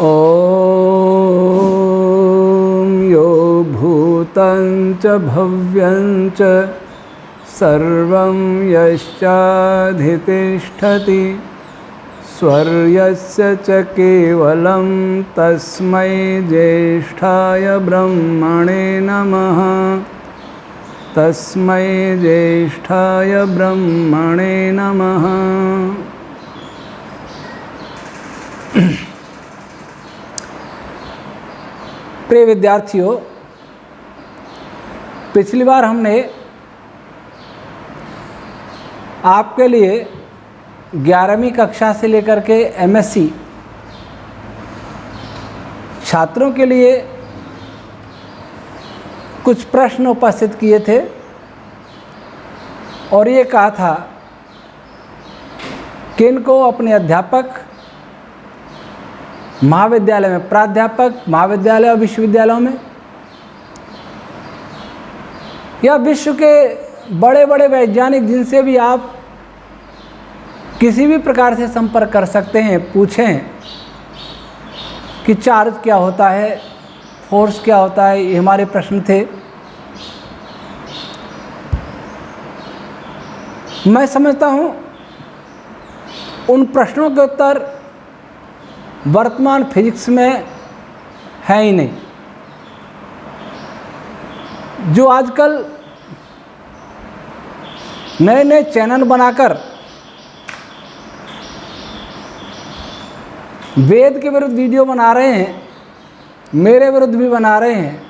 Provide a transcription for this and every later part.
ॐ यो भूतं च भव्यं च सर्वं यश्चाधितिष्ठति स्वर्यस्य च केवलं तस्मै ज्येष्ठाय ब्रह्मणे नमः। तस्मै ज्येष्ठाय ब्रह्मणे नमः। प्रिय विद्यार्थियों, पिछली बार हमने आपके लिए 11वीं कक्षा से लेकर के एमएससी छात्रों के लिए कुछ प्रश्न उपस्थित किए थे और ये कहा था कि इनको अपने अध्यापक, महाविद्यालय में प्राध्यापक, महाविद्यालय और विश्वविद्यालयों में या विश्व के बड़े बड़े वैज्ञानिक जिनसे भी आप किसी भी प्रकार से संपर्क कर सकते हैं, पूछें कि चार्ज क्या होता है, फोर्स क्या होता है। ये हमारे प्रश्न थे। मैं समझता हूँ उन प्रश्नों के उत्तर वर्तमान फिजिक्स में है ही नहीं। जो आजकल नए नए चैनल बनाकर वेद के विरुद्ध वीडियो बना रहे हैं, मेरे विरुद्ध भी बना रहे हैं,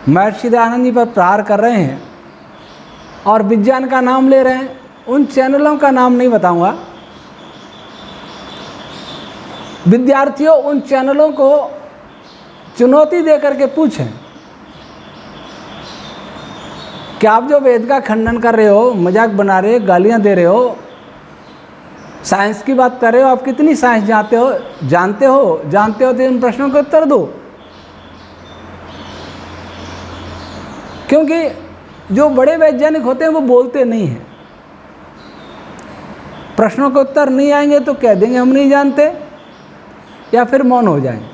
महर्षि दयानंद जी पर प्रहार कर रहे हैं और विज्ञान का नाम ले रहे हैं, उन चैनलों का नाम नहीं बताऊंगा। विद्यार्थियों, उन चैनलों को चुनौती दे करके पूछें कि आप जो वेद का खंडन कर रहे हो, मजाक बना रहे हो, गालियां दे रहे हो, साइंस की बात कर रहे हो, आप कितनी साइंस जानते हो तो इन प्रश्नों के उत्तर दो। क्योंकि जो बड़े वैज्ञानिक होते हैं वो बोलते नहीं हैं। प्रश्नों के उत्तर नहीं आएंगे तो कह देंगे हम नहीं जानते या फिर मौन हो जाएंगे।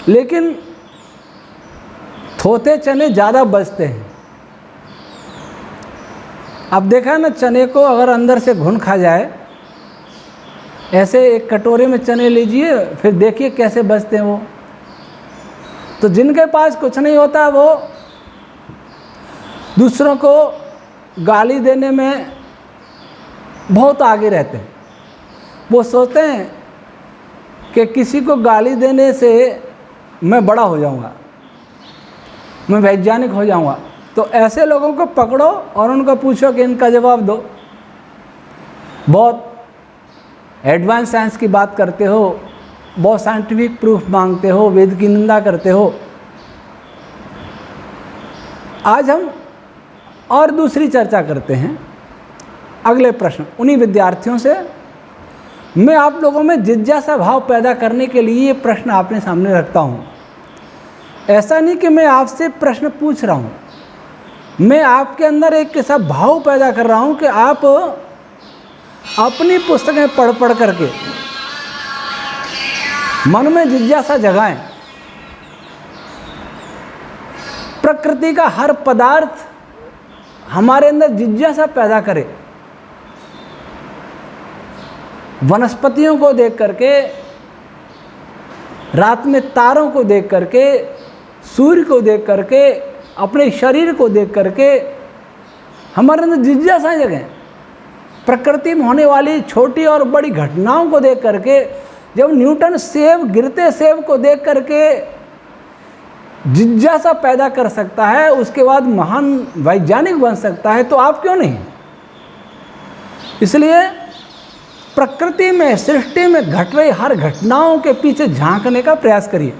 लेकिन थोथे चने ज़्यादा बचते हैं। अब देखा ना, चने को अगर अंदर से घुन खा जाए, ऐसे एक कटोरे में चने लीजिए, फिर देखिए कैसे बचते हैं वो। तो जिनके पास कुछ नहीं होता वो दूसरों को गाली देने में बहुत आगे रहते हैं। वो सोचते हैं कि किसी को गाली देने से मैं बड़ा हो जाऊंगा, मैं वैज्ञानिक हो जाऊंगा। तो ऐसे लोगों को पकड़ो और उनको पूछो कि इनका जवाब दो। बहुत एडवांस साइंस की बात करते हो, बहुत साइंटिफिक प्रूफ मांगते हो, वेद की निंदा करते हो। आज हम और दूसरी चर्चा करते हैं। अगले प्रश्न उन्हीं विद्यार्थियों से मैं आप लोगों में जिज्ञासा भाव पैदा करने के लिए ये प्रश्न अपने सामने रखता हूँ। ऐसा नहीं कि मैं आपसे प्रश्न पूछ रहा हूँ, मैं आपके अंदर एक ऐसा भाव पैदा कर रहा हूँ कि आप अपनी पुस्तकें पढ़ करके मन में जिज्ञासा जगाएं। प्रकृति का हर पदार्थ हमारे अंदर जिज्ञासा पैदा करे। वनस्पतियों को देख करके, रात में तारों को देख करके, सूर्य को देख करके, अपने शरीर को देख करके हमारे अंदर जिज्ञासा जगें। प्रकृति में होने वाली छोटी और बड़ी घटनाओं को देख करके, जब न्यूटन गिरते सेब को देख करके जिज्ञासा पैदा कर सकता है, उसके बाद महान वैज्ञानिक बन सकता है, तो आप क्यों नहीं? इसलिए प्रकृति में, सृष्टि में घट रही हर घटनाओं के पीछे झांकने का प्रयास करिए।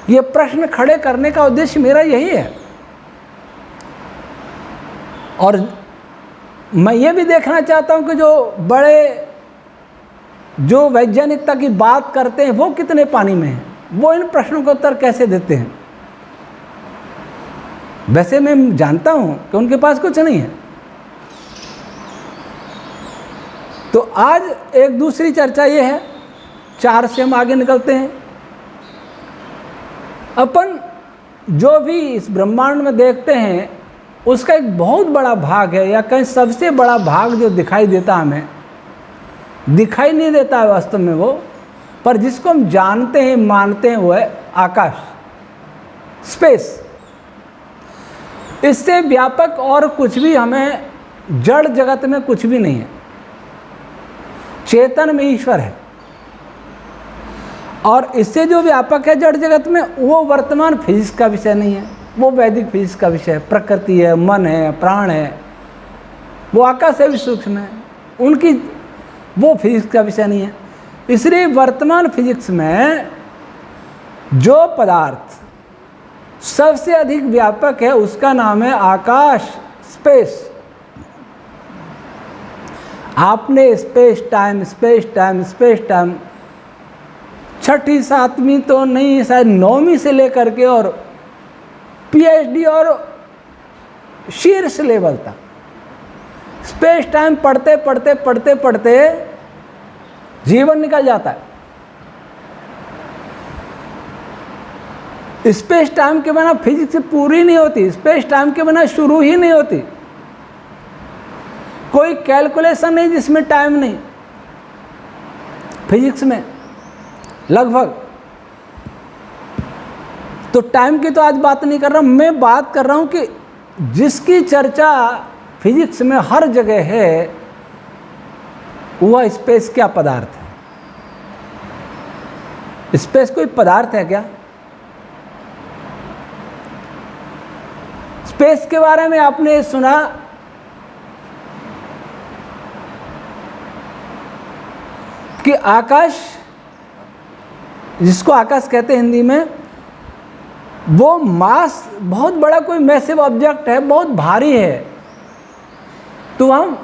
ये प्रश्न खड़े करने का उद्देश्य मेरा यही है। और मैं ये भी देखना चाहता हूं कि जो वैज्ञानिकता की बात करते हैं वो कितने पानी में हैं, वो इन प्रश्नों का उत्तर कैसे देते हैं। वैसे मैं जानता हूं कि उनके पास कुछ नहीं है। तो आज एक दूसरी चर्चा ये है, 4 से हम आगे निकलते हैं। अपन जो भी इस ब्रह्मांड में देखते हैं उसका एक बहुत बड़ा भाग है, या कहीं सबसे बड़ा भाग जो दिखाई देता हमें, दिखाई नहीं देता है वास्तव में वो, पर जिसको हम जानते हैं मानते हैं, वो है आकाश, स्पेस। इससे व्यापक और कुछ भी हमें जड़ जगत में कुछ भी नहीं है। चेतन में ईश्वर है, और इससे जो व्यापक है जड़ जगत में, वो वर्तमान फिजिक्स का विषय नहीं है, वो वैदिक फिजिक्स का विषय है। प्रकृति है, मन है, प्राण है, वो आकाश से भी सूक्ष्म है, उनकी वो फिजिक्स का विषय नहीं है। इसलिए वर्तमान फिजिक्स में जो पदार्थ सबसे अधिक व्यापक है उसका नाम है आकाश, स्पेस। आपने स्पेस टाइम 6ठी 7वीं तो नहीं, शायद 9वीं से लेकर के और PhD और शीर्ष लेवल तक स्पेस टाइम पढ़ते जीवन निकल जाता है। स्पेस टाइम के बिना फिजिक्स पूरी नहीं होती, स्पेस टाइम के बिना शुरू ही नहीं होती। कोई कैलकुलेशन नहीं जिसमें टाइम नहीं, फिजिक्स में लगभग। तो टाइम की तो आज बात नहीं कर रहा हूं, मैं बात कर रहा हूं कि जिसकी चर्चा फिजिक्स में हर जगह है, वह स्पेस क्या पदार्थ है। स्पेस कोई पदार्थ है क्या? स्पेस के बारे में आपने सुना कि आकाश, जिसको आकाश कहते हैं हिंदी में, वो मास बहुत बड़ा कोई मैसिव ऑब्जेक्ट है, बहुत भारी है, तो हम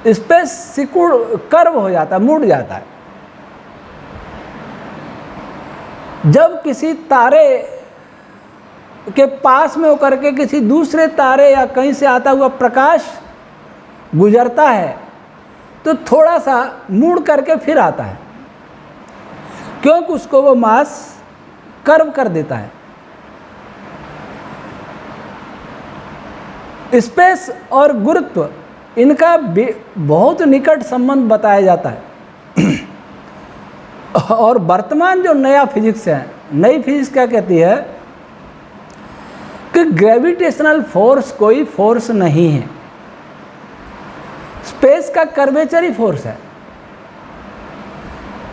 स्पेस सिकुड़ कर्व हो जाता है, मुड़ जाता है। जब किसी तारे के पास में होकर के किसी दूसरे तारे या कहीं से आता हुआ प्रकाश गुजरता है तो थोड़ा सा मुड़ करके फिर आता है, क्योंकि उसको वो मास कर्व कर देता है। स्पेस और गुरुत्व, इनका बहुत निकट संबंध बताया जाता है। और वर्तमान जो नया फिजिक्स है, नई फिजिक्स क्या कहती है कि ग्रेविटेशनल फोर्स कोई फोर्स नहीं है, स्पेस का कर्वेचर फोर्स है।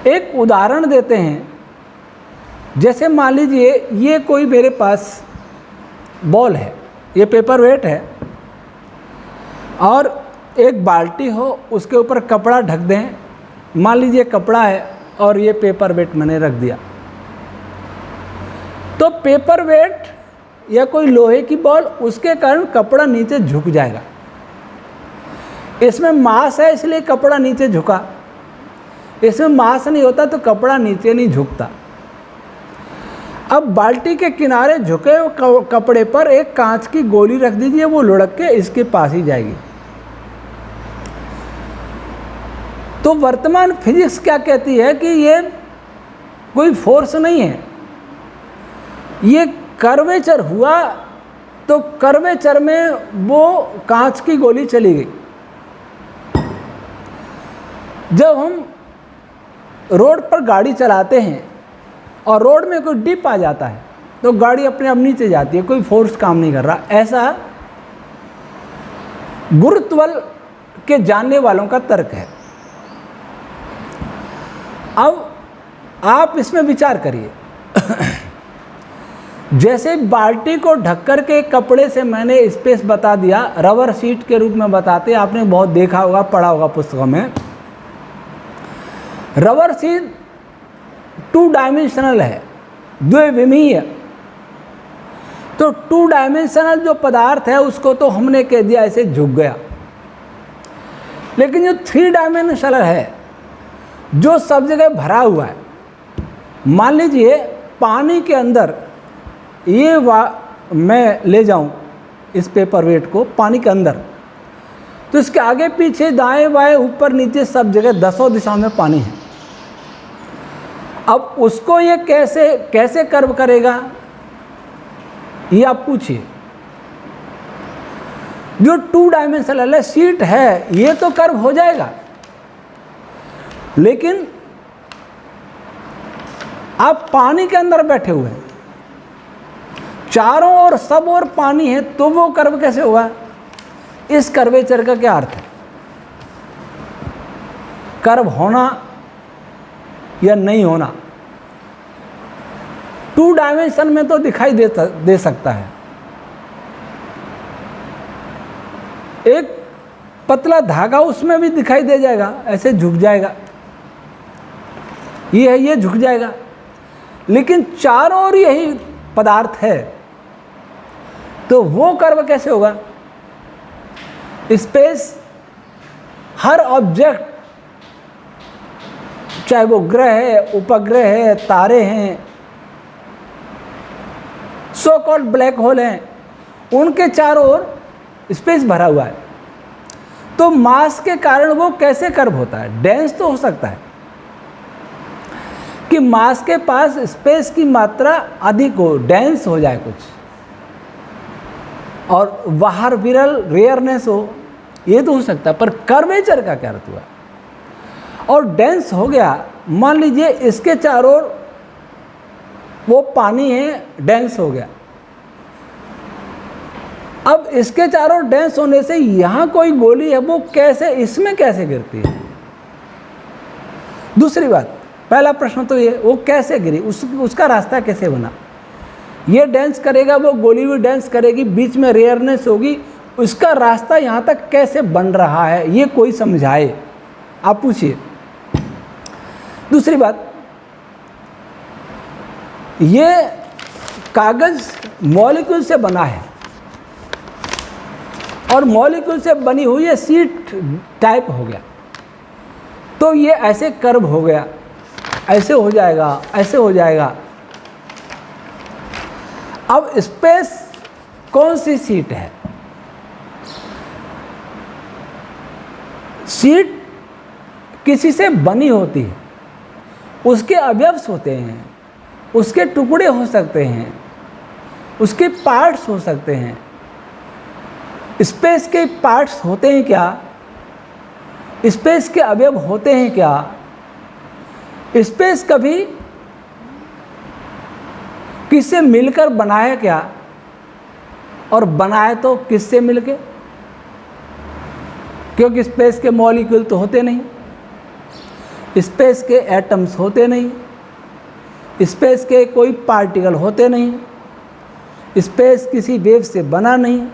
एक उदाहरण देते हैं, जैसे मान लीजिए ये कोई मेरे पास बॉल है, ये पेपर वेट है, और एक बाल्टी हो, उसके ऊपर कपड़ा ढक दें, मान लीजिए कपड़ा है और ये पेपर वेट मैंने रख दिया, तो पेपर वेट या कोई लोहे की बॉल, उसके कारण कपड़ा नीचे झुक जाएगा। इसमें मास है इसलिए कपड़ा नीचे झुका, इसमें मास नहीं होता तो कपड़ा नीचे नहीं झुकता। अब बाल्टी के किनारे झुके हुए कपड़े पर एक कांच की गोली रख दीजिए, वो लुढ़क के इसके पास ही जाएगी। तो वर्तमान फिजिक्स क्या कहती है कि ये कोई फोर्स नहीं है, ये कर्वेचर हुआ तो कर्वेचर में वो कांच की गोली चली गई। जब हम रोड पर गाड़ी चलाते हैं और रोड में कोई डिप आ जाता है तो गाड़ी अपने आप नीचे जाती है, कोई फोर्स काम नहीं कर रहा। ऐसा गुरुत्व के जानने वालों का तर्क है। अब आप इसमें विचार करिए। जैसे बाल्टी को ढककर के कपड़े से मैंने स्पेस बता दिया, रबर शीट के रूप में बताते, आपने बहुत देखा होगा, पढ़ा होगा पुस्तकों में। रबर शीट 2 डायमेंशनल है, द्विविमीय। तो 2 डायमेंशनल जो पदार्थ है उसको तो हमने कह दिया ऐसे झुक गया, लेकिन जो 3 डायमेंशनल है, जो सब जगह भरा हुआ है, मान लीजिए पानी के अंदर ये मैं ले जाऊं इस पेपर वेट को पानी के अंदर, तो इसके आगे पीछे दाएं बाएं ऊपर नीचे सब जगह 10 दिशाओं में पानी है। अब उसको ये कैसे कैसे कर्व करेगा, ये आप पूछिए। जो 2 डायमेंशनल शीट है ये तो कर्व हो जाएगा, लेकिन आप पानी के अंदर बैठे हुए हैं, चारों ओर सब ओर पानी है, तो वो कर्व कैसे होगा? इस कर्वेचर का क्या अर्थ है? कर्व होना या नहीं होना 2 डायमेंशन में तो दिखाई दे सकता है। एक पतला धागा उसमें भी दिखाई दे जाएगा, ऐसे झुक जाएगा, ये है, ये झुक जाएगा, लेकिन चारों ओर यही पदार्थ है, तो वो कर्व कैसे होगा? स्पेस, हर ऑब्जेक्ट, चाहे वो ग्रह है, उपग्रह है, तारे हैं, सो कॉल्ड ब्लैक होल हैं, उनके चारों ओर स्पेस भरा हुआ है, तो मास के कारण वो कैसे कर्व होता है? डेंस तो हो सकता है कि मास के पास स्पेस की मात्रा अधिक हो, डेंस हो जाए कुछ, और बाहर विरल रेयरनेस हो, ये तो हो सकता है, पर कर्वेचर का क्या अर्थ हुआ? और डेंस हो गया, मान लीजिए इसके चारों ओर वो पानी है, डेंस हो गया, अब इसके चारों डेंस होने से यहाँ कोई गोली है, वो कैसे, इसमें कैसे गिरती है? दूसरी बात, पहला प्रश्न तो ये, वो कैसे गिरी, उसका रास्ता कैसे बना? ये डेंस करेगा, वो गोली भी डेंस करेगी, बीच में रेयरनेस होगी, उसका रास्ता यहाँ तक कैसे बन रहा है, ये कोई समझाए, आप पूछिए। दूसरी बात, ये कागज मॉलिक्यूल से बना है, और मॉलिक्यूल से बनी हुई ये शीट टाइप हो गया, तो ये ऐसे कर्व हो गया, ऐसे हो जाएगा, ऐसे हो जाएगा। अब स्पेस कौन सी शीट है? शीट किसी से बनी होती है, उसके अवयव्स होते हैं, उसके टुकड़े हो सकते हैं, उसके पार्ट्स हो सकते हैं। स्पेस के पार्ट्स होते हैं क्या? स्पेस के अवयव होते हैं क्या? स्पेस कभी किससे मिलकर बनाया क्या? और बनाया तो किससे मिलके? क्योंकि स्पेस के मॉलिक्यूल तो होते नहीं, स्पेस के एटम्स होते नहीं, स्पेस के कोई पार्टिकल होते नहीं, स्पेस किसी वेव से बना नहीं,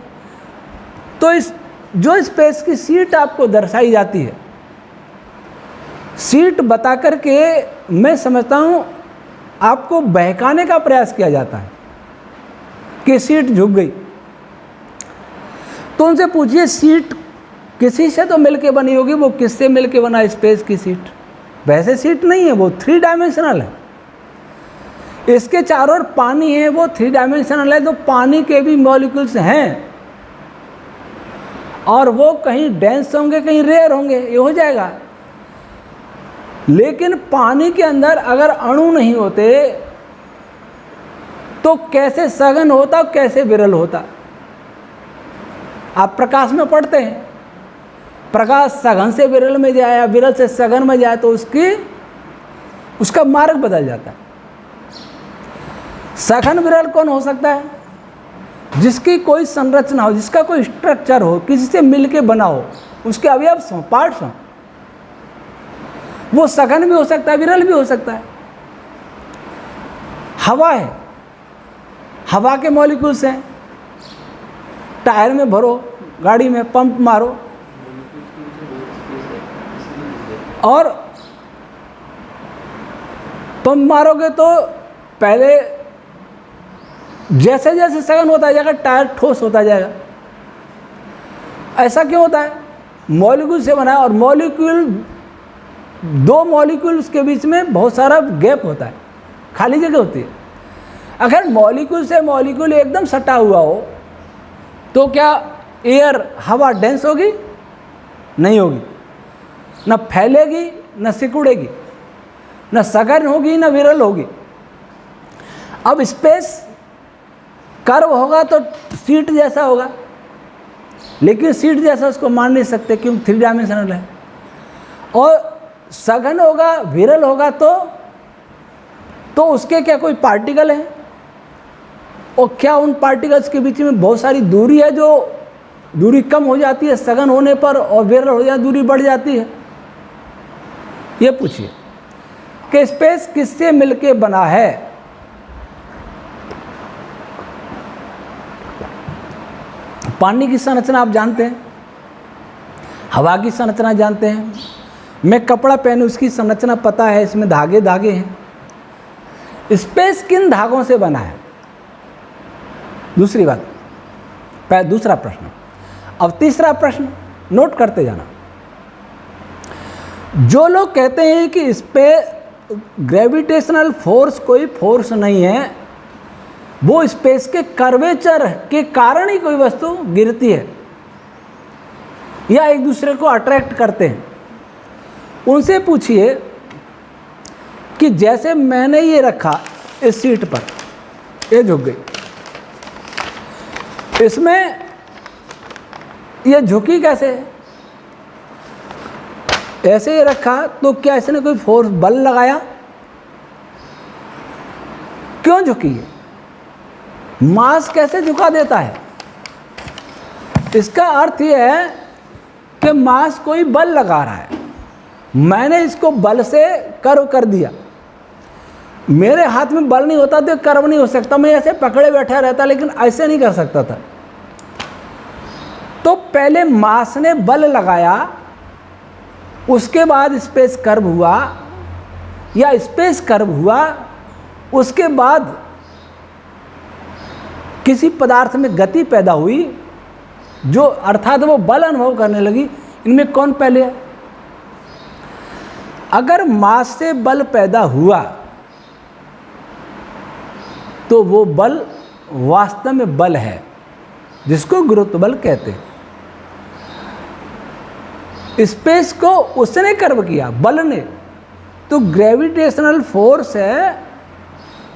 तो इस जो स्पेस की शीट आपको दर्शाई जाती है, शीट बता करके मैं समझता हूँ आपको बहकाने का प्रयास किया जाता है कि शीट झुक गई। तो उनसे पूछिए, शीट किसी से तो मिलके बनी होगी, वो किससे मिलके बना स्पेस की शीट? वैसे शीट नहीं है, वो 3 डायमेंशनल है। इसके चारों ओर पानी है, वो 3 डायमेंशनल है, तो पानी के भी मॉलिक्यूल्स हैं, और वो कहीं डेंस होंगे, कहीं रेयर होंगे, ये हो जाएगा। लेकिन पानी के अंदर अगर अणु नहीं होते तो कैसे सघन होता, कैसे विरल होता? आप प्रकाश में पढ़ते हैं, प्रकाश सघन से विरल में जाए या विरल से सघन में जाए तो उसका मार्ग बदल जाता है। सघन विरल कौन हो सकता है? जिसकी कोई संरचना हो, जिसका कोई स्ट्रक्चर हो, किसी से मिलके बना हो, उसके अवयव्स हों, पार्ट्स हों, वो सघन भी हो सकता है, विरल भी हो सकता है। हवा है, हवा के मॉलिक्यूल्स हैं, टायर में भरो, गाड़ी में पंप मारो, और पंप मारोगे तो पहले जैसे जैसे सघन होता जाएगा टायर ठोस होता जाएगा। ऐसा क्यों होता है? मॉलिक्यूल से बना है, और मॉलिक्यूल, 2 मॉलिक्यूल्स के बीच में बहुत सारा गैप होता है, खाली जगह होती है। अगर मॉलिक्यूल से मॉलिक्यूल एकदम सटा हुआ हो तो क्या एयर, हवा डेंस होगी? नहीं होगी, न फैलेगी न सिकुड़ेगी। न सघन होगी न विरल होगी। अब स्पेस कर्व होगा तो सीट जैसा होगा, लेकिन सीट जैसा उसको मान नहीं सकते क्योंकि 3 डायमेंशनल है। और सघन होगा, विरल होगा तो उसके क्या कोई पार्टिकल है, और क्या उन पार्टिकल्स के बीच में बहुत सारी दूरी है, जो दूरी कम हो जाती है सघन होने पर और विरल हो जाए दूरी बढ़ जाती है। ये पूछिए कि स्पेस किससे मिलके बना है। पानी की संरचना आप जानते हैं, हवा की संरचना जानते हैं, मैं कपड़ा पहनूं उसकी संरचना पता है, इसमें धागे धागे हैं। स्पेस किन धागों से बना है? दूसरी बात, दूसरा प्रश्न। अब तीसरा प्रश्न नोट करते जाना। जो लोग कहते हैं कि स्पेस ग्रेविटेशनल फोर्स कोई फोर्स नहीं है, वो स्पेस के कर्वेचर के कारण ही कोई वस्तु गिरती है या एक दूसरे को अट्रैक्ट करते हैं, उनसे पूछिए कि जैसे मैंने ये रखा इस सीट पर, ये झुक गई, इसमें ये झुकी कैसे? ऐसे ही रखा तो क्या इसने कोई फोर्स बल लगाया? क्यों झुकी है? मास कैसे झुका देता है? इसका अर्थ यह है कि मास कोई बल लगा रहा है, मैंने इसको बल से कर्व कर दिया। मेरे हाथ में बल नहीं होता तो कर्व नहीं हो सकता, मैं ऐसे पकड़े बैठा रहता, लेकिन ऐसे नहीं कर सकता था। तो पहले मास ने बल लगाया, उसके बाद स्पेस कर्व हुआ या स्पेस कर्व हुआ, उसके बाद किसी पदार्थ में गति पैदा हुई, जो अर्थात वो बल अनुभव करने लगी। इनमें कौन पहले है? अगर मास से बल पैदा हुआ तो वो बल वास्तव में बल है, जिसको गुरुत्व बल कहते हैं। स्पेस को उसने कर्व किया, बल ने, तो ग्रेविटेशनल फोर्स है,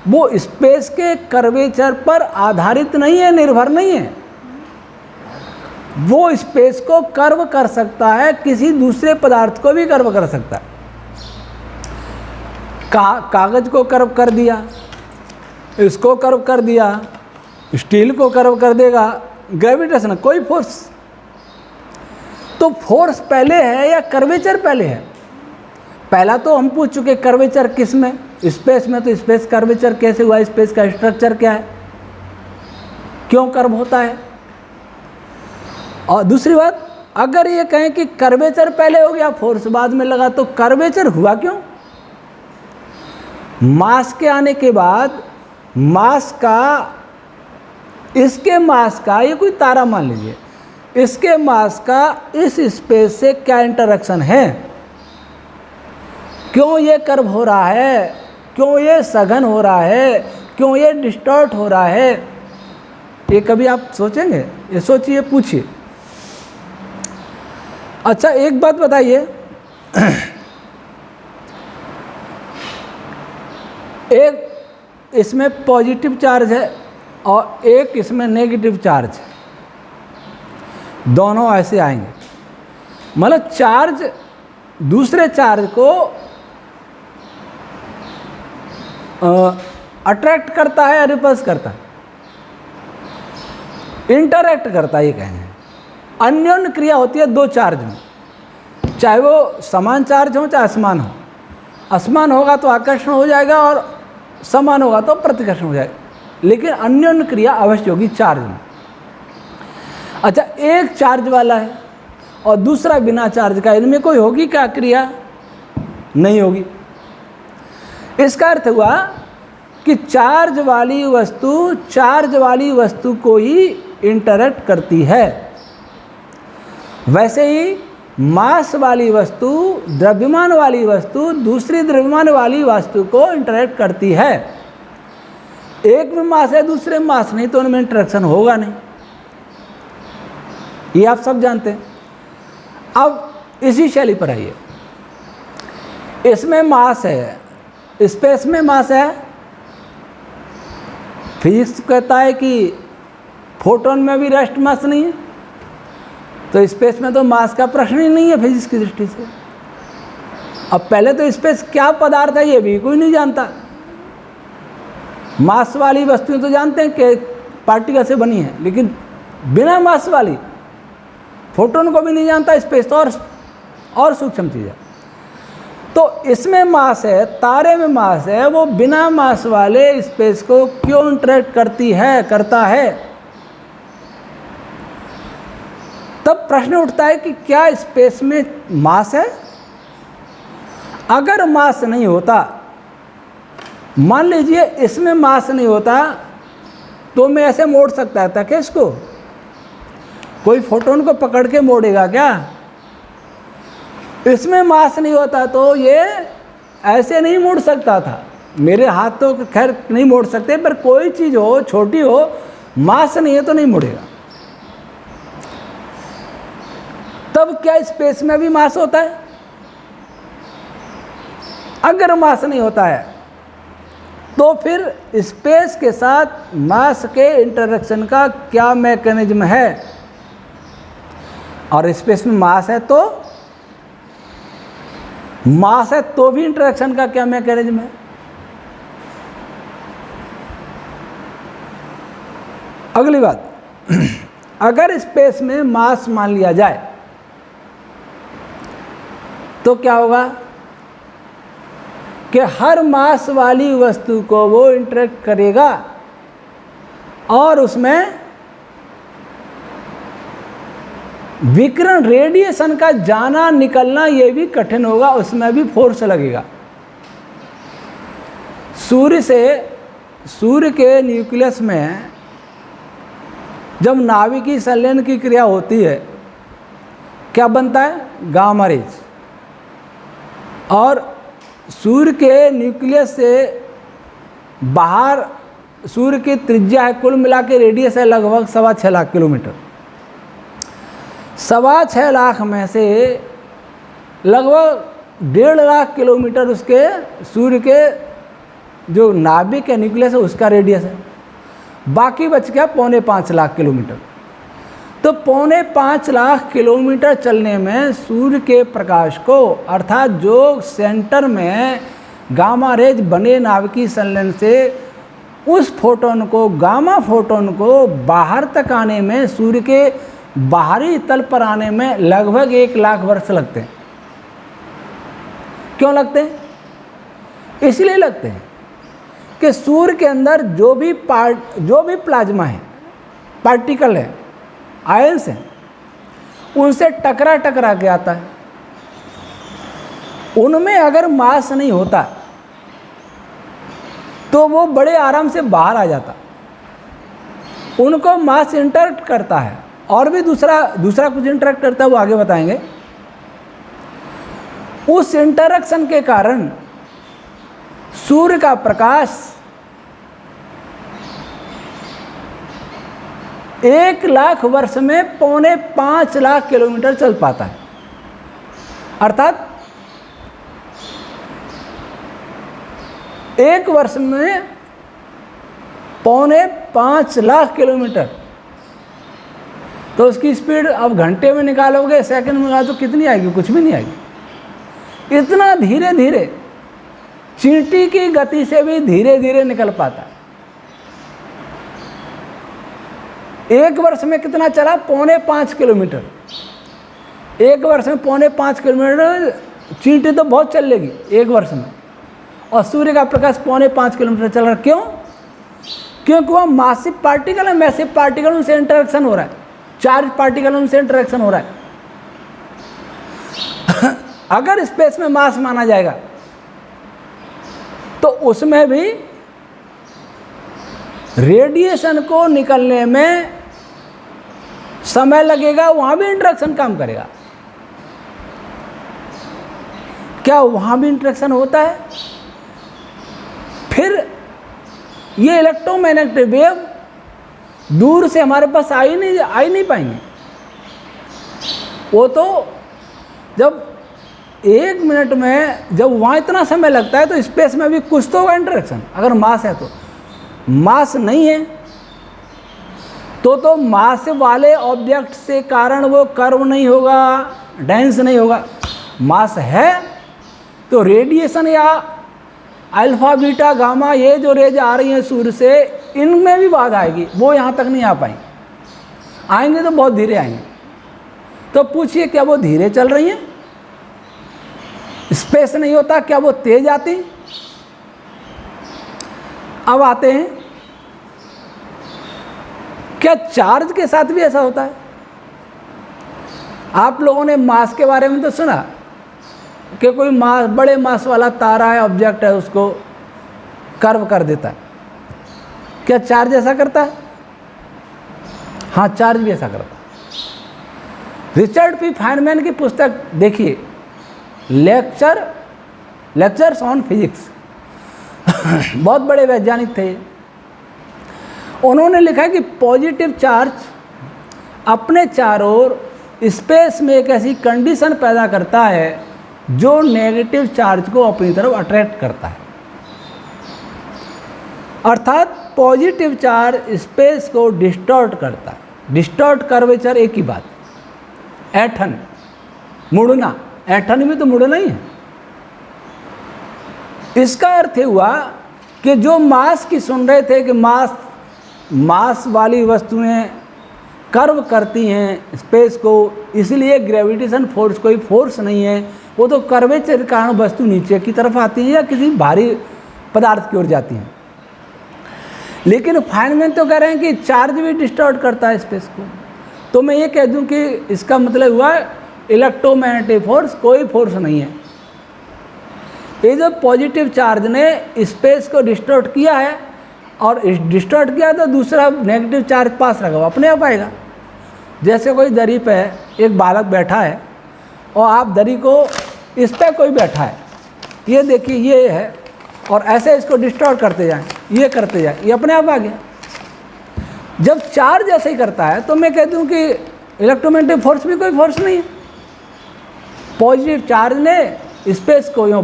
वो स्पेस के कर्वेचर पर आधारित नहीं है, निर्भर नहीं है। वो स्पेस को कर्व कर सकता है, किसी दूसरे पदार्थ को भी कर्व कर सकता है। कागज को कर्व कर दिया, इसको कर्व कर दिया, स्टील को कर्व कर देगा, ग्रेविटेशन कोई फोर्स। तो फोर्स पहले है या कर्वेचर पहले है? पहला तो हम पूछ चुके, कर्वेचर किस में? स्पेस में। तो स्पेस कर्वेचर कैसे हुआ? स्पेस का स्ट्रक्चर क्या है, क्यों कर्व होता है? और दूसरी बात, अगर ये कहें कि कर्वेचर पहले हो गया, फोर्स बाद में लगा, तो कर्वेचर हुआ क्यों? मास के आने के बाद मास का, इसके मास का, ये कोई तारा मान लीजिए, इसके मास का इस स्पेस से क्या इंटरेक्शन है? क्यों ये कर्व हो रहा है? क्यों ये सघन हो रहा है? क्यों ये डिस्टॉर्ट हो रहा है? ये कभी आप सोचेंगे? ये सोचिए, पूछिए। अच्छा, एक बात बताइए, एक इसमें पॉजिटिव चार्ज है और एक इसमें नेगेटिव चार्ज है, दोनों ऐसे आएंगे, मतलब चार्ज दूसरे चार्ज को अट्रैक्ट करता है या रिपल्स करता है? इंटरैक्ट करता है, ये कहेंगे। अन्योन्य क्रिया होती है दो चार्ज में, चाहे वो समान चार्ज हो चाहे असमान हो। असमान होगा तो आकर्षण हो जाएगा और समान होगा तो प्रतिकर्षण हो जाएगा, लेकिन अन्योन्य क्रिया अवश्य होगी चार्ज में। अच्छा, एक चार्ज वाला है और दूसरा बिना चार्ज का, इनमें कोई होगी क्या क्रिया? नहीं होगी। इसका अर्थ हुआ कि चार्ज वाली वस्तु को ही इंटरैक्ट करती है। वैसे ही मास वाली वस्तु, द्रव्यमान वाली वस्तु दूसरी द्रव्यमान वाली वस्तु को इंटरैक्ट करती है। एक में मास है दूसरे में मास नहीं, तो उनमें इंटरेक्शन होगा नहीं, ये आप सब जानते हैं। अब इसी शैली पर आइए, इसमें मास है, स्पेस में मास है। फिजिक्स कहता है कि फोटोन में भी रेस्ट मास नहीं है, तो स्पेस में तो मास का प्रश्न ही नहीं है फिजिक्स की दृष्टि से। अब पहले तो स्पेस क्या पदार्थ है ये भी कोई नहीं जानता। मास वाली वस्तुएं तो जानते हैं कि पार्टिकल से बनी है, लेकिन बिना मास वाली फोटोन को भी नहीं जानता। स्पेस तो और सूक्ष्म चीज़ है। तो इसमें मास है, तारे में मास है, वो बिना मास वाले स्पेस को क्यों इंटरेक्ट करता है। तब प्रश्न उठता है कि क्या स्पेस में मास है। अगर मास नहीं होता, मान लीजिए इसमें मास नहीं होता, तो मैं ऐसे मोड़ सकता था क्या इसको? कोई फोटोन को पकड़ के मोड़ेगा क्या? इसमें मास नहीं होता तो ये ऐसे नहीं मोड़ सकता था। मेरे हाथ तो खैर नहीं मोड़ सकते, पर कोई चीज़ हो, छोटी हो, मास नहीं है तो नहीं मोड़ेगा। तब क्या स्पेस में भी मास होता है? अगर मास नहीं होता है तो फिर स्पेस के साथ मास के इंटरेक्शन का क्या मैकेनिज्म है? और स्पेस में मास है तो भी इंटरेक्शन का क्या मैकेनिज्म है? अगली बात, अगर स्पेस में मास मान लिया जाए तो क्या होगा कि हर मास वाली वस्तु को वो इंटरेक्ट करेगा और उसमें विकिरण रेडिएशन का जाना निकलना ये भी कठिन होगा, उसमें भी फोर्स लगेगा। सूर्य के न्यूक्लियस में जब नाभिकीय संलयन की क्रिया होती है, क्या बनता है? Gamma rays. और सूर्य के न्यूक्लियस से बाहर सूर्य की त्रिज्या है, कुल मिला के रेडियस है लगभग 6.25 लाख किलोमीटर। 6.25 लाख में से लगभग 1.5 लाख किलोमीटर उसके सूर्य के जो नाभिक है, न्यूक्लियस है, उसका रेडियस है। बाकी बच गया 4.25 लाख किलोमीटर। तो 4.25 लाख किलोमीटर चलने में सूर्य के प्रकाश को, अर्थात जो सेंटर में गामा रेज बने नाभिकीय संलयन से, उस फोटोन को, गामा फोटोन को बाहर तक आने में, सूर्य के बाहरी तल पर आने में लगभग 1 लाख वर्ष लगते हैं। क्यों लगते हैं? इसलिए लगते हैं कि सूर्य के अंदर जो भी प्लाज्मा है, पार्टिकल है, आयंस हैं, उनसे टकरा के आता है। उनमें अगर मास नहीं होता तो वो बड़े आराम से बाहर आ जाता। उनको मास इंटरेक्ट करता है, और भी दूसरा कुछ इंटरेक्ट करता है, वो आगे बताएंगे। उस इंटरेक्शन के कारण सूर्य का प्रकाश 1 लाख वर्ष में 4.25 लाख किलोमीटर चल पाता है। अर्थात 1 वर्ष में 4.25 लाख किलोमीटर। तो उसकी स्पीड अब घंटे में निकालोगे, सेकंड में निकालो तो कितनी आएगी? कुछ भी नहीं आएगी। इतना धीरे धीरे, चींटी की गति से भी धीरे धीरे निकल पाता है। 1 वर्ष में कितना चला? 4.25 किलोमीटर। 1 वर्ष में 4.25 किलोमीटर, चींटी तो बहुत चल लेगी 1 वर्ष में। और सूर्य का प्रकाश 4.5 किलोमीटर चल रहा है। क्यों? क्योंकि वह मासिव पार्टिकल है, मैसिव पार्टिकल, उनसे इंटरेक्शन हो रहा है, चार्ज पार्टिकल उनसे इंटरेक्शन हो रहा है। अगर स्पेस में मास माना जाएगा तो उसमें भी रेडिएशन को निकलने में समय लगेगा, वहां भी इंटरेक्शन काम करेगा। क्या वहां भी इंटरेक्शन होता है? फिर ये इलेक्ट्रोमैग्नेटिक वेव दूर से हमारे पास आ ही नहीं पाएंगे। वो तो जब 1 मिनट में जब वहाँ इतना समय लगता है तो स्पेस में भी कुछ तो होगा इंटरेक्शन, अगर मास है तो। मास नहीं है तो मास वाले ऑब्जेक्ट से कारण वो कर्व नहीं होगा, डेंस नहीं होगा। मास है तो रेडिएशन या अल्फा बीटा गामा ये जो रेज आ रही हैं सूर्य से, इनमें भी बाधा आएगी, वो यहाँ तक नहीं आ पाएंगे, आएंगे तो बहुत धीरे आएंगे। तो पूछिए क्या वो धीरे चल रही हैं? स्पेस नहीं होता, क्या वो तेज आती? अब आते हैं, क्या चार्ज के साथ भी ऐसा होता है? आप लोगों ने मास के बारे में तो सुना कि कोई मास, बड़े मास वाला तारा है, ऑब्जेक्ट है, उसको कर्व कर देता है। क्या चार्ज ऐसा करता है? हाँ, चार्ज भी ऐसा करता है। रिचर्ड पी फाइनमैन की पुस्तक देखिए, लेक्चर्स ऑन फिजिक्स। बहुत बड़े वैज्ञानिक थे। उन्होंने लिखा कि पॉजिटिव चार्ज अपने चारों ओर स्पेस में एक ऐसी कंडीशन पैदा करता है जो नेगेटिव चार्ज को अपनी तरफ अट्रैक्ट करता है। अर्थात पॉजिटिव चार्ज स्पेस को डिस्टॉर्ट करता है। डिस्टॉर्ट, कर्वेचर एक ही बात। ऐंठन, मुड़ना, ऐंठन भी तो मुड़ना ही है। इसका अर्थ हुआ कि जो मास की सुन रहे थे कि मास वाली वस्तुएं कर्व करती हैं स्पेस को, इसलिए ग्रेविटेशन फोर्स कोई फोर्स नहीं है, वो तो कर्वेचर के कारण वस्तु नीचे की तरफ आती है या किसी भारी पदार्थ की ओर जाती हैं। लेकिन फाइनमैन तो कह रहे हैं कि चार्ज भी डिस्टॉर्ट करता है स्पेस को। तो मैं ये कह दूं कि इसका मतलब हुआ इलेक्ट्रोमैग्नेटिक फोर्स कोई फोर्स नहीं है। ये जो पॉजिटिव चार्ज ने स्पेस को डिस्टॉर्ट किया है, और डिस्टॉर्ट किया तो दूसरा नेगेटिव चार्ज पास रखा हुआ अपने आप आएगा। जैसे कोई दरी पे एक बालक बैठा है और आप दरी को, इस पर कोई बैठा है, ये देखिए ये है, और ऐसे इसको डिस्टॉर्ट करते जाएं, ये करते जाएं, ये अपने आप आ गया। जब चार्ज ऐसे ही करता है तो मैं कहती हूँ कि इलेक्ट्रोमैग्नेटिक फोर्स भी कोई फोर्स नहीं है। पॉजिटिव चार्ज ने स्पेस को यूँ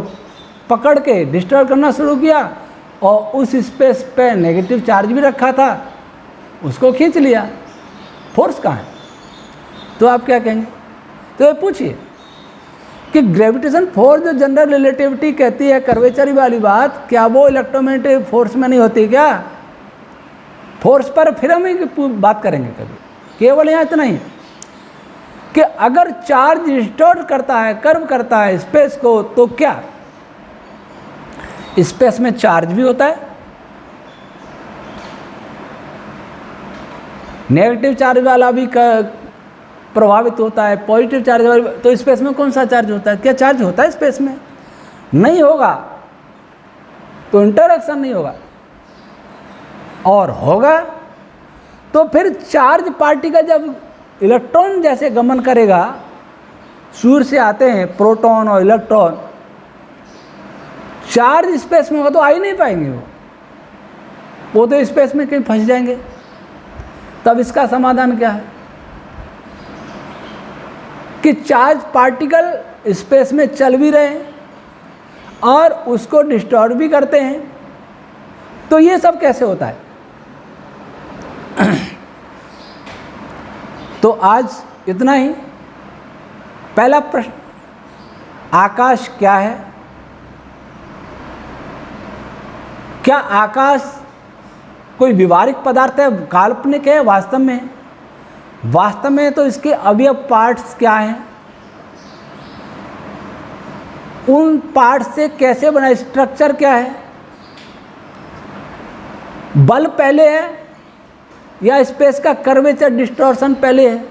पकड़ के डिस्टर्ब करना शुरू किया और उस स्पेस पे नेगेटिव चार्ज भी रखा था, उसको खींच लिया। फोर्स कहाँ है? तो आप क्या कहेंगे? तो ये पूछिए कि ग्रेविटेशन फोर्स जो जनरल रिलेटिविटी कहती है, कर्वेचर वाली बात, क्या वो इलेक्ट्रोमैग्नेटिक फोर्स में नहीं होती क्या? फोर्स पर फिर हम ही बात करेंगे कभी। केवल यहाँ इतना ही कि अगर चार्ज डिस्टॉर्ट करता है, कर्व करता है स्पेस को, तो क्या स्पेस में चार्ज भी होता है? नेगेटिव चार्ज वाला भी प्रभावित होता है, पॉजिटिव चार्ज वाला। तो स्पेस में कौन सा चार्ज होता है? क्या चार्ज होता है स्पेस में? नहीं होगा, तो इंटरैक्शन नहीं होगा। और होगा तो फिर चार्ज पार्टिकल जब इलेक्ट्रॉन जैसे गमन करेगा, सूर्य से आते हैं प्रोटॉन और इलेक्ट्रॉन, चार्ज स्पेस में होगा तो आ ही नहीं पाएंगे, वो तो स्पेस में कहीं फंस जाएंगे। तब इसका समाधान क्या है कि चार्ज पार्टिकल स्पेस में चल भी रहे हैं और उसको डिस्टॉर्ब भी करते हैं। तो ये सब कैसे होता है? तो आज इतना ही। पहला प्रश्न, आकाश क्या है? क्या आकाश कोई व्यवहारिक पदार्थ है, काल्पनिक है, वास्तव में है? वास्तव में तो इसके अवयव पार्ट्स क्या हैं, उन पार्ट्स से कैसे बना, स्ट्रक्चर क्या है? बल पहले है या स्पेस का कर्वेचर डिस्टॉर्शन पहले है?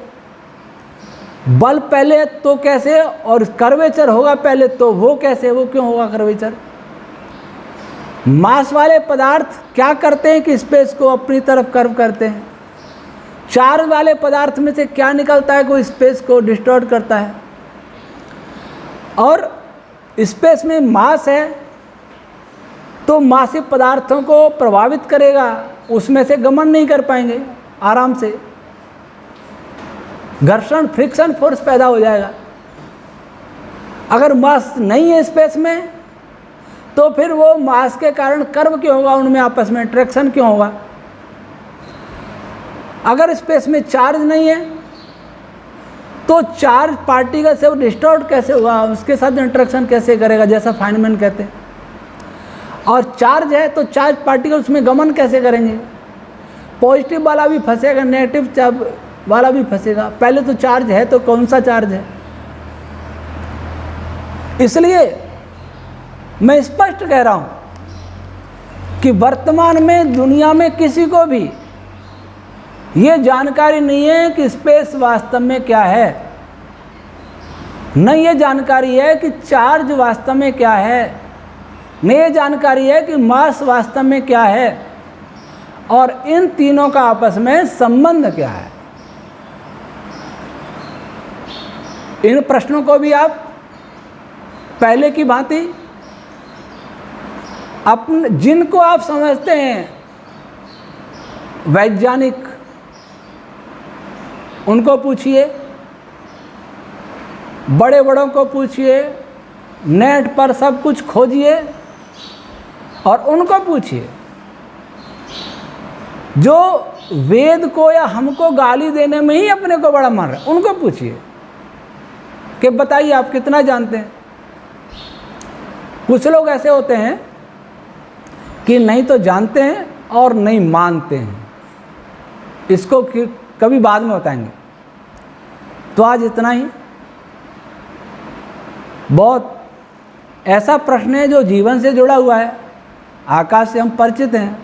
बल पहले है तो कैसे, और कर्वेचर होगा पहले तो वो कैसे, वो क्यों होगा कर्वेचर? मास वाले पदार्थ क्या करते हैं कि स्पेस को अपनी तरफ कर्व करते हैं? चार्ज वाले पदार्थ में से क्या निकलता है कोई स्पेस को डिस्टॉर्ट करता है? और स्पेस में मास है तो मासिक पदार्थों को प्रभावित करेगा, उसमें से गमन नहीं कर पाएंगे आराम से, घर्षण फ्रिक्शन फोर्स पैदा हो जाएगा। अगर मास नहीं है स्पेस में तो फिर वो मास के कारण कर्व क्यों होगा, उनमें आपस में इंटरेक्शन क्यों होगा। अगर स्पेस में चार्ज नहीं है तो चार्ज पार्टिकल से वो डिस्टॉर्ट कैसे होगा, उसके साथ इंटरेक्शन कैसे करेगा, जैसा फाइनमैन कहते हैं। और चार्ज है तो चार्ज पार्टिकल उसमें गमन कैसे करेंगे, पॉजिटिव वाला भी फंसेगा, नेगेटिव चार्ज वाला भी फंसेगा। पहले तो चार्ज है तो कौन सा चार्ज है। इसलिए मैं स्पष्ट कह रहा हूं कि वर्तमान में दुनिया में किसी को भी ये जानकारी नहीं है कि स्पेस वास्तव में क्या है, न ये जानकारी है कि चार्ज वास्तव में क्या है, न ये जानकारी है कि मास वास्तव में क्या है, और इन तीनों का आपस में संबंध क्या है। इन प्रश्नों को भी आप पहले की भांति अपने जिनको आप समझते हैं वैज्ञानिक, उनको पूछिए, बड़े बड़ों को पूछिए, नेट पर सब कुछ खोजिए और उनको पूछिए। जो वेद को या हमको गाली देने में ही अपने को बड़ा मान रहे, उनको पूछिए कि बताइए आप कितना जानते हैं। कुछ लोग ऐसे होते हैं कि नहीं तो जानते हैं और नहीं मानते हैं, इसको कभी बाद में बताएंगे। तो आज इतना ही। बहुत ऐसा प्रश्न है जो जीवन से जुड़ा हुआ है। आकाश से हम परिचित हैं,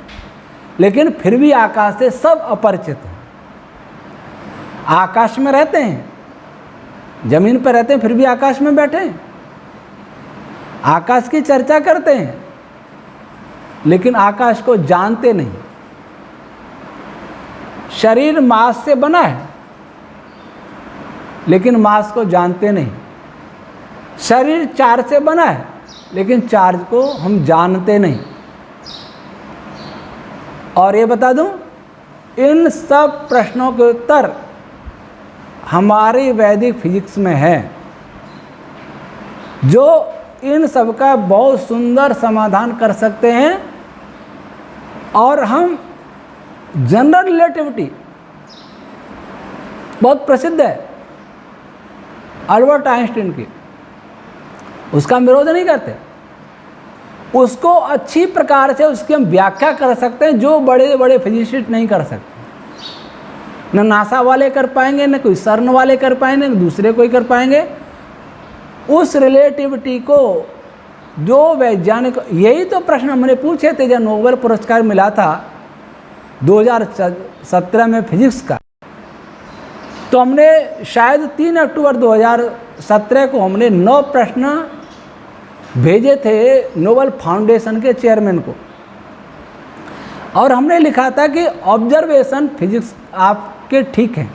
लेकिन फिर भी आकाश से सब अपरिचित हैं। आकाश में रहते हैं, जमीन पर रहते हैं, फिर भी आकाश में बैठे हैं। आकाश की चर्चा करते हैं, लेकिन आकाश को जानते नहीं। शरीर मांस से बना है, लेकिन मांस को जानते नहीं। शरीर चार्ज से बना है, लेकिन चार्ज को हम जानते नहीं। और ये बता दूं, इन सब प्रश्नों के उत्तर हमारी वैदिक फिजिक्स में है, जो इन सब का बहुत सुंदर समाधान कर सकते हैं। और हम जनरल रिलेटिविटी बहुत प्रसिद्ध है अल्बर्ट आइंस्टीन की, उसका हम विरोध नहीं करते। उसको अच्छी प्रकार से उसकी हम व्याख्या कर सकते हैं, जो बड़े बड़े फिजिसिस्ट नहीं कर सकते। न नासा वाले कर पाएंगे, न कोई सर्न वाले कर पाएंगे, न दूसरे कोई कर पाएंगे। उस रिलेटिविटी को जो वैज्ञानिक, यही तो प्रश्न हमने पूछे थे जब नोबेल पुरस्कार मिला था 2017 में फिजिक्स का। तो हमने शायद 3 अक्टूबर 2017 को हमने 9 प्रश्न भेजे थे नोबेल फाउंडेशन के चेयरमैन को, और हमने लिखा था कि ऑब्जर्वेशन फिजिक्स आपके ठीक हैं,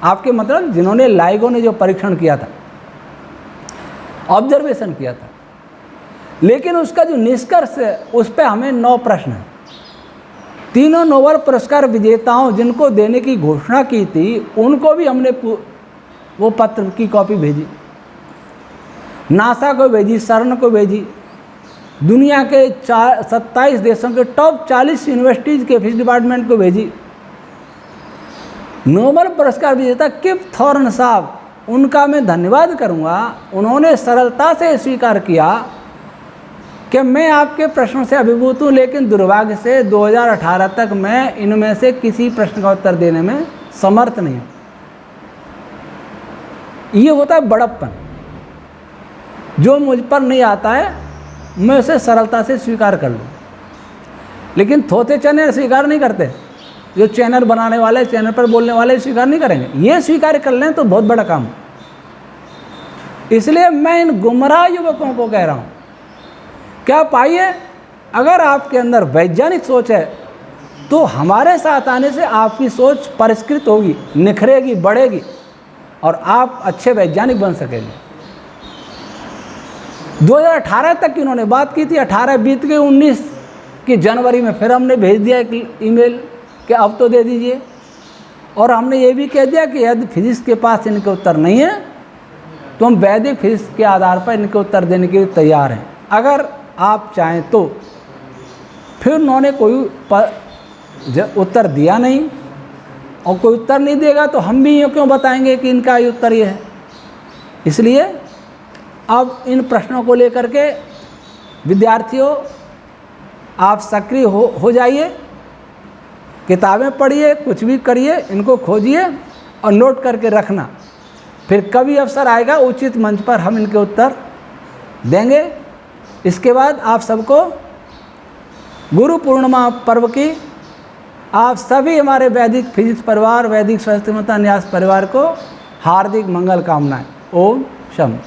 आपके मतलब जिन्होंने लाइगो ने जो परीक्षण किया था, ऑब्जर्वेशन किया था, लेकिन उसका जो निष्कर्ष है उस पर हमें 9 प्रश्न हैं। तीनों नोबेल पुरस्कार विजेताओं जिनको देने की घोषणा की थी, उनको भी हमने वो पत्र की कॉपी भेजी, नासा को भेजी, सर्न को भेजी, दुनिया के 27 देशों के टॉप 40 यूनिवर्सिटीज़ के फिजिक्स डिपार्टमेंट को भेजी। नोबेल पुरस्कार विजेता किप थॉर्न साहब, उनका मैं धन्यवाद करूंगा। उन्होंने सरलता से स्वीकार किया कि मैं आपके प्रश्नों से अभिभूत हूँ, लेकिन दुर्भाग्य से 2018 तक मैं इनमें से किसी प्रश्न का उत्तर देने में समर्थ नहीं हूँ। ये होता है बड़प्पन। जो मुझ पर नहीं आता है मैं उसे सरलता से स्वीकार कर लूँ, लेकिन थोथे चैनल स्वीकार नहीं करते। जो चैनल बनाने वाले, चैनल पर बोलने वाले स्वीकार नहीं करेंगे। ये स्वीकार कर लें तो बहुत बड़ा काम। इसलिए मैं इन गुमराह युवकों को कह रहा हूँ, क्या पाइए, अगर आपके अंदर वैज्ञानिक सोच है तो हमारे साथ आने से आपकी सोच परिष्कृत होगी, निखरेगी, बढ़ेगी और आप अच्छे वैज्ञानिक बन सकेंगे। 2018 तक की उन्होंने बात की थी, 18 बीत गई, 19 की जनवरी में फिर हमने भेज दिया एक ईमेल कि अब तो दे दीजिए। और हमने ये भी कह दिया कि यदि फिजिक्स के पास इनके उत्तर नहीं है तो हम वैदिक फिजिक्स के आधार पर इनके उत्तर देने के लिए तैयार हैं। अगर आप चाहें तो फिर उन्होंने कोई उत्तर दिया नहीं और कोई उत्तर नहीं देगा तो हम भी यूँ क्यों बताएंगे कि इनका ये उत्तर ये है। इसलिए अब इन प्रश्नों को लेकर के विद्यार्थियों आप सक्रिय हो जाइए, किताबें पढ़िए, कुछ भी करिए, इनको खोजिए और नोट करके रखना। फिर कभी अवसर आएगा उचित मंच पर हम इनके उत्तर देंगे। इसके बाद आप सबको गुरु पूर्णिमा पर्व की आप सभी हमारे वैदिक फिजिक्स परिवार, वैदिक स्वास्थ्य न्यास परिवार को हार्दिक मंगल कामनाएं। ओम शम।